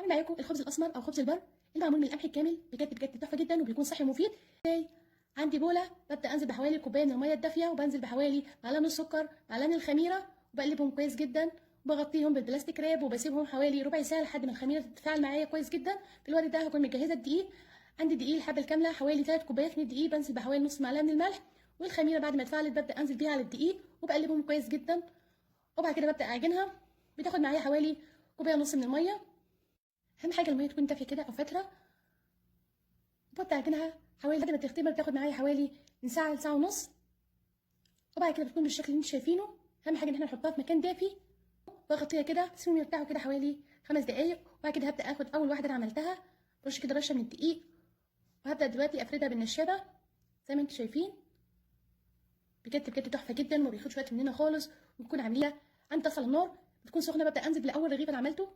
هعمل معاكم الخبز الاسمر او خبز البر المعمول من القمح الكامل. بجد بجد تحفه جدا وبيكون صحي ومفيد. ازاي؟ عندي بوله، ببدا انزل بحوالي كوبايه من الميه الدافيه، وبنزل بحوالي معلقه من السكر، معلقه من الخميره، وبقلبهم كويس جدا، وبغطيهم بالبلاستيك راب، وبسيبهم حوالي ربع ساعه لحد ما الخميره تتفاعل معايا كويس جدا. في الوقت ده هكون مجهزه الدقيق. عندي دقيق الحبه الكامله حوالي 3 كوبايات من الدقيق، بنزل بحوالي نص معلقه من الملح، والخميره بعد ما اتفعلت ببدا انزل بيها على الدقيق وبقلبهم كويس جدا. وبعد كده ببدا اعجنها. بتاخد معايا حوالي كوبايه ونص من الميه. اهم حاجه الميه تكون دافيه كده او فتره. ببدا اعجنها حوالي لحد ما تختمر، بتاخد معايا حوالي من ساعه لساعه ونص. وبعد كده بتكون بالشكل اللي انتوا شايفينه. اهم حاجه ان احنا نحطها في مكان دافي، واغطيها كده اسيبهم يرتاحوا كده حوالي 5 دقايق. وبعد كده هبدا اخد اول واحده انا عملتها، برش كده رشه من الدقيق، وهبدا دلوقتي افردها بالنشابه زي ما انتوا شايفين. بجد بجد تحفه جدا وما بياخدش وقت مننا خالص. ونكون عامليها عند طاسه على النار بتكون سخنه، ببدا انزل بالاول رغيف انا عملته